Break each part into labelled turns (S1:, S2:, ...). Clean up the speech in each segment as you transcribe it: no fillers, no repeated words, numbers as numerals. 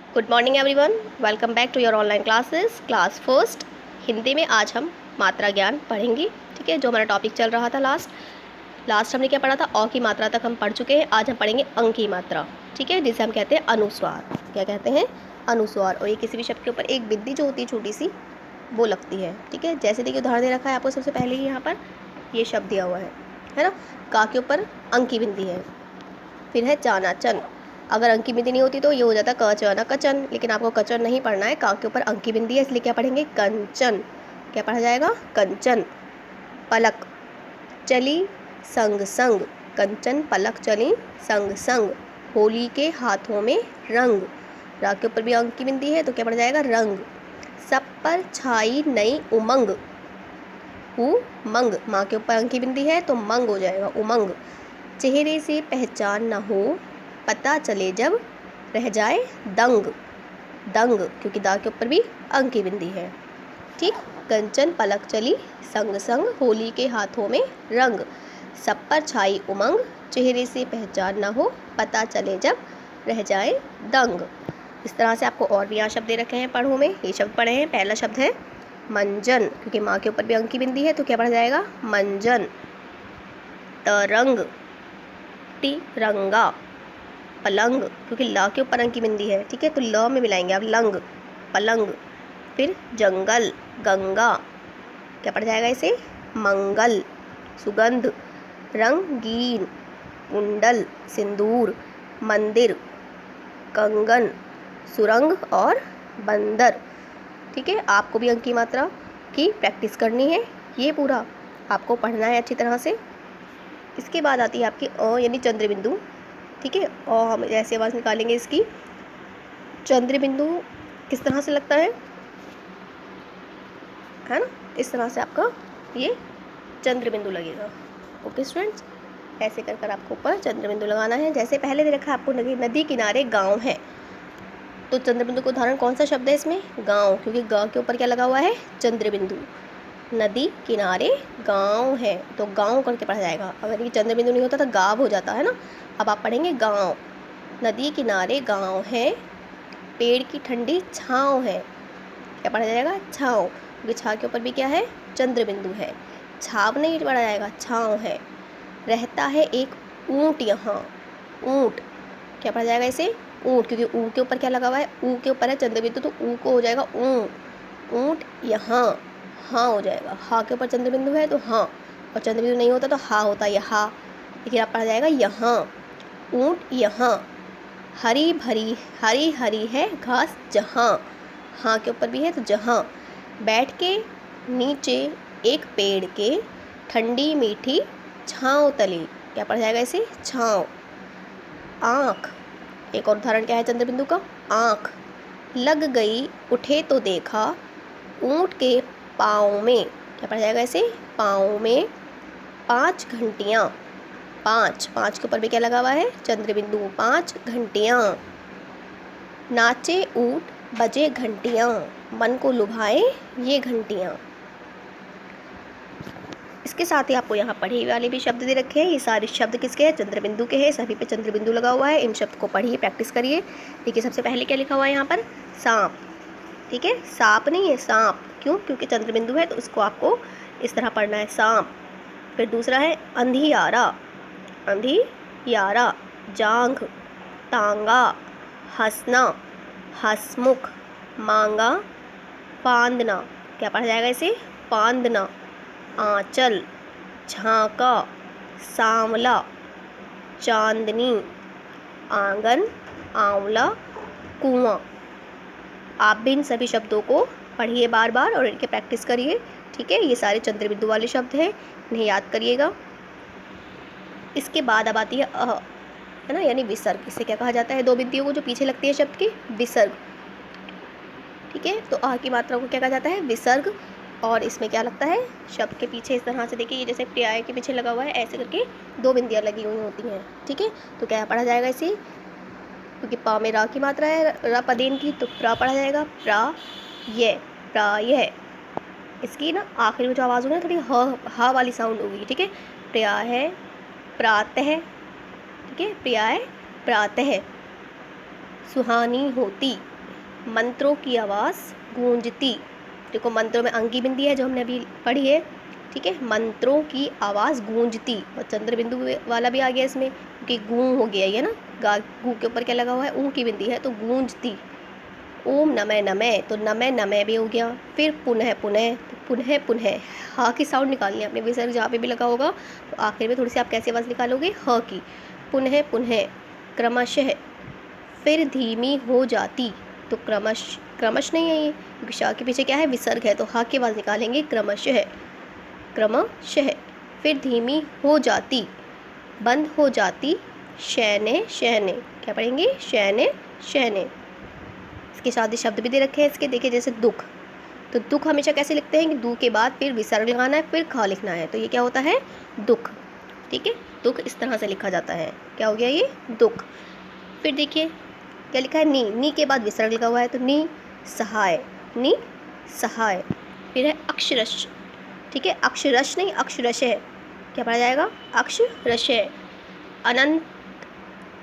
S1: Good morning everyone, welcome back to your online classes class first Hindi में। आज हम मात्रा ज्ञान पढ़ेंगे। ठीक है, जो हमारा टॉपिक चल रहा था लास्ट हमने क्या पढ़ा था, अ की मात्रा तक हम पढ़ चुके हैं। आज हम पढ़ेंगे अंग की मात्रा। ठीक है, जिसे हम कहते हैं अनुस्वार। क्या कहते हैं? अनुस्वार। और ये किसी भी शब्द के ऊपर एक बिंदी जो होती है छोटी सी, वो लगती है। ठीक है, जैसे देखिए उदाहरण दे रखा है आपको। सबसे पहले ही यहाँ पर ये शब्द दिया हुआ है ना। का के ऊपर अंग की बिंदी है। फिर है चानाचन। अगर अंक की बिंदी नहीं होती तो ये हो जाता कचन कचन, लेकिन आपको कचन नहीं पढ़ना है। का के ऊपर अंक की बिंदी है, इसलिए क्या पढ़ेंगे? कंचन। क्या पढ़ा जाएगा? कंचन। पलक। चली संग संग। कंचन पलक चली संग संग। होली के हाथों में रंग। रा के ऊपर भी अंक की बिंदी है तो क्या पढ़ा जाएगा? रंग। सब पर छाई नई उमंग। उमंग। माँ के ऊपर अंक की बिंदी है तो मंग हो जाएगा, उमंग। चेहरे से पहचान न हो, पता चले जब रह जाए दंग। दंग, क्योंकि दा के ऊपर भी अंक की बिंदी है। ठीक। कंचन पलक चली संग संग, होली के हाथों में रंग। सब पर छाई उमंग, चेहरे से पहचान न हो, पता चले जब रह जाए दंग। इस तरह से आपको और भी यहाँ शब्द दे रखे हैं पढ़ो में। ये शब्द पढ़े हैं। पहला शब्द है मंजन, क्योंकि माँ के ऊपर भी अंक की बिंदी है तो क्या पढ़ा जाएगा? मंजन। तरंग। तिरंगा। पलंग, क्योंकि ला के ऊपर अंक की बिंदी है। ठीक है, तो ल में मिलाएंगे आप, लंग। पलंग। फिर जंगल। गंगा। क्या पड़ जाएगा इसे? मंगल। सुगंध। रंगीन। कुंडल। सिंदूर। मंदिर। कंगन। सुरंग और बंदर। ठीक है, आपको भी अंक की मात्रा की प्रैक्टिस करनी है। ये पूरा आपको पढ़ना है अच्छी तरह से। इसके बाद आती है आपकी अ यानी चंद्र बिंदु। ठीक है, और हम ऐसे आवाज़ निकालेंगे इसकी। चंद्र बिंदु किस तरह से लगता है ना? इस तरह से आपका ये चंद्र बिंदु लगेगा। ओके स्टूडेंट्स, ऐसे कर कर आपको ऊपर चंद्र बिंदु लगाना है। जैसे पहले दे रखा है आपको, नदी किनारे गांव है, तो चंद्र बिंदु का उदाहरण कौन सा शब्द है इसमें? गांव, क्योंकि ग के ऊपर क्या लगा हुआ है? चंद्र बिंदु। नदी किनारे गांव है तो गांव करके पढ़ा जाएगा। अगर ये चंद्र बिंदु नहीं होता तो गाँव हो जाता है ना। अब आप पढ़ेंगे गांव। नदी किनारे गांव है, पेड़ की ठंडी छाँव है। क्या पढ़ा जाएगा? छाँव, क्योंकि छा के ऊपर भी क्या है? चंद्र बिंदु है। छाव नहीं पढ़ा जाएगा, छाँव है। रहता है एक ऊँट यहाँ। ऊँट। क्या पढ़ा जाएगा इसे? ऊँट, क्योंकि ऊ के ऊपर क्या लगा हुआ है? ऊ के ऊपर है चंद्र बिंदु, तो ऊ को हो जाएगा ऊ। ऊँट यहाँ। हाँ हो जाएगा। हा के ऊपर चंद्र बिंदु है तो हाँ, और चंद्र बिंदु नहीं होता तो हा होता है, यहाँ। लेकिन आप पढ़ा जाएगा यहाँ। ऊँट यहाँ। हरी भरी हरी हरी है घास जहाँ। हाँ के ऊपर भी है तो जहाँ। बैठ के नीचे एक पेड़ के, ठंडी मीठी छाँव तले। क्या पढ़ जाएगा इसे? छाँव। आँख। एक और उदाहरण क्या है चंद्र बिंदु का? आँख। लग गई उठे तो देखा, ऊँट के पाँव में। क्या पढ़ जाएगा इसे? पाँव में। 5 घंटियाँ। पाँच के ऊपर भी क्या लगा हुआ है? चंद्र बिंदु। 5 घंटियाँ। नाचे ऊँट बजे घंटियाँ, मन को लुभाए ये घंटियाँ। इसके साथ ही आपको यहाँ पढ़े वाले भी शब्द दे रखे हैं। ये सारे शब्द किसके हैं? चंद्र बिंदु के हैं। सभी पे चंद्र बिंदु लगा हुआ है। इन शब्द को पढ़िए, प्रैक्टिस करिए। देखिए सबसे पहले क्या लिखा हुआ है यहाँ पर? सांप। ठीक है, सांप नहीं है, सांप। क्यों? क्योंकि चंद्र बिंदु है तो उसको आपको इस तरह पढ़ना है, सांप। फिर दूसरा है अंधियारा। अंधियारा। जांघ। तांगा। हंसना। हंसमुख। मांगा। फांदना। क्या पढ़ा जाएगा इसे? फांदना। आंचल। झांका। सांवला। चांदनी। आंगन। आंवला। कुआं। आप भी इन सभी शब्दों को पढ़िए बार बार और इनके प्रैक्टिस करिए। ठीक है, ये सारे चंद्र बिंदु वाले शब्द हैं, इन्हें याद करिएगा। इसके बाद अब आती है अ, है ना, यानी विसर्ग। इसे क्या कहा जाता है? 2 बिंदियों को जो पीछे लगती है शब्द की, विसर्ग। ठीक है, तो अ की मात्रा को क्या कहा जाता है? विसर्ग। और इसमें क्या लगता है? शब्द के पीछे इस तरह से देखिए, ये जैसे पर्याय के पीछे लगा हुआ है, ऐसे करके 2 बिंदियाँ लगी हुई होती हैं। ठीक है, तो क्या पढ़ा जाएगा इसे? क्योंकि पा में रा की मात्रा है, रा पदेन की, तो प्रा पढ़ा जाएगा। प्रायः। इसकी ना आखिरी में जो आवाज़ होगी ना, थोड़ी ह वाली साउंड होगी। ठीक है, प्रायः। प्रातः। ठीक है, प्रातः। सुहानी होती। मंत्रों की आवाज़ गूंजती। देखो मंत्रों में अंगी बिंदी है जो हमने अभी पढ़ी है, ठीक है। मंत्रों की आवाज़ गूंजती, और चंद्र बिंदु वाला भी आ गया इसमें, क्योंकि गूं हो गया ये ना, गू के ऊपर क्या लगा हुआ है, ऊ की बिंदी है तो गूंजती। ओम नमः नमः, तो नमः नमः भी हो गया। फिर पुनः पुनः, तो पुनः पुनः, हा की साउंड निकालनी है अपने विसर्ग जहाँ पे भी लगा होगा तो आखिर में थोड़ी सी आप कैसे आवाज़ निकालोगे, ह की। पुनः पुनः, क्रमशः, फिर धीमी हो जाती, तो क्रमश नहीं है ये, क्योंकि शाह के पीछे क्या है, विसर्ग है, तो हा की आवाज़ निकालेंगे क्रमशः, क्रमशः। फिर धीमी हो जाती, बंद हो जाती, शैने शहने, क्या पढ़ेंगे, शैने शहने। इसके साथ ही शब्द भी दे रखे हैं इसके, देखिए जैसे दुख, तो दुख हमेशा कैसे लिखते हैं कि दू के बाद फिर विसर्ग लगाना है, फिर खा लिखना है, तो ये क्या होता है, दुख, ठीक है। दुख इस तरह से लिखा जाता है, क्या हो गया ये, दुख। फिर देखिए क्या लिखा है, नी के बाद विसर्ग लगा हुआ है, तो नी सहाय, नी सहाय। फिर है अक्षरश, ठीक है, अक्षरश नहीं अक्षरश है, क्या पढ़ा जाएगा, अक्षरश है। अनंत,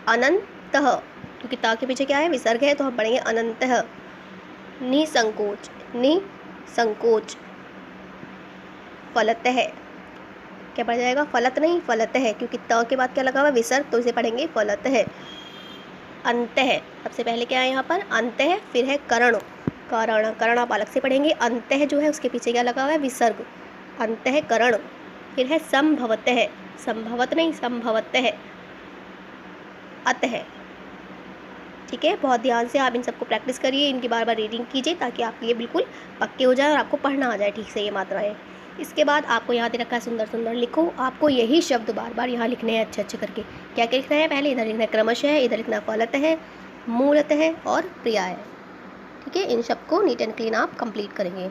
S1: अनंतः, क्योंकि ता के पीछे क्या है, विसर्ग है, तो हम पढ़ेंगे अनंतः। निसंकोच, निसंकोच। फलतः, क्या पढ़ा जाएगा, फलत नहीं फलतः, क्योंकि त के बाद क्या लगा हुआ है, विसर्ग, तो इसे पढ़ेंगे फलतः। अंतः, सबसे पहले क्या है यहाँ पर, अंतः। फिर है करण, करण, करण आप अलग से पढ़ेंगे, अंतः जो है उसके पीछे क्या लगा हुआ है, विसर्ग, अंतः करण। फिर है संभवतः, संभवत नहीं संभवतः, अतः, ठीक है। बहुत ध्यान से आप इन सबको प्रैक्टिस करिए, इनकी बार बार रीडिंग कीजिए ताकि आपके ये बिल्कुल पक्के हो जाए और आपको पढ़ना आ जाए ठीक से ये मात्राएं। इसके बाद आपको यहाँ दे रखा है सुंदर सुंदर लिखो, आपको यही शब्द बार बार यहाँ लिखने हैं अच्छे अच्छे करके। क्या क्या लिखना है, पहले इधर लिखना है क्रमशः है, इधर लिखना फलतः है, मूलतः है और प्रियाय, ठीक है। इन सबको नीट एंड क्लीन आप कंप्लीट करेंगे।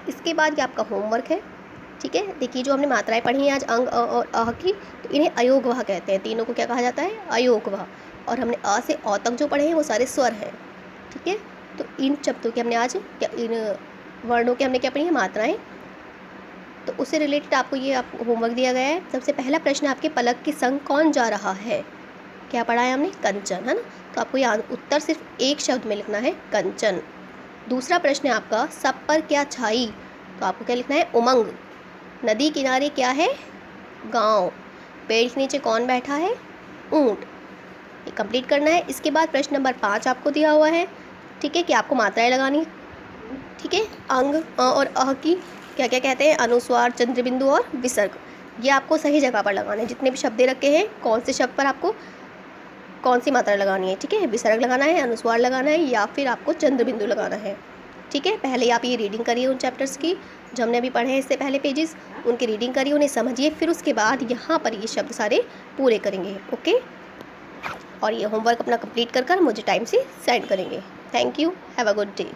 S1: इसके बाद ये आपका होमवर्क है, ठीक है। देखिए जो हमने मात्राएं पढ़ी हैं आज अंग अ और अह की, तो इन्हें अयोगवाह कहते हैं, तीनों को क्या कहा जाता है, अयोगवाह। और हमने अ से अ तक जो पढ़े हैं वो सारे स्वर हैं, ठीक है। तो इन शब्दों के हमने आज इन वर्णों के हमने क्या पढ़ी है, मात्राएं, तो उससे रिलेटेड आपको ये आपको होमवर्क दिया गया है। सबसे पहला प्रश्न आपके पलक के संग कौन जा रहा है, क्या पढ़ा है हमने, कंचन, है ना। तो आपको यहाँ उत्तर सिर्फ एक शब्द में लिखना है, कंचन। दूसरा प्रश्न है आपका सब पर क्या छाई, तो आपको क्या लिखना है, उमंग। नदी किनारे क्या है, गांव। पेड़ के नीचे कौन बैठा है, ऊंट। ये कंप्लीट करना है। इसके बाद प्रश्न नंबर 5 आपको दिया हुआ है, ठीक है, कि आपको मात्राएं लगानी, ठीक है। अंग अ और अह की क्या क्या कहते हैं, अनुस्वार, चंद्रबिंदु और विसर्ग। ये आपको सही जगह पर लगाना है, जितने भी शब्द रखे हैं कौन से शब्द पर आपको कौन सी मात्रा लगानी है, ठीक है। विसर्ग लगाना है, अनुस्वार लगाना है या फिर आपको चंद्रबिंदु लगाना है, ठीक है। पहले आप ये रीडिंग करिए उन चैप्टर्स की जो हमने अभी पढ़े हैं इससे पहले पेजेस, उनकी रीडिंग करिए, उन्हें समझिए, फिर उसके बाद यहाँ पर ये शब्द सारे पूरे करेंगे, ओके। और ये होमवर्क अपना कंप्लीट कर मुझे टाइम से सेंड करेंगे। Thank you, have a good day.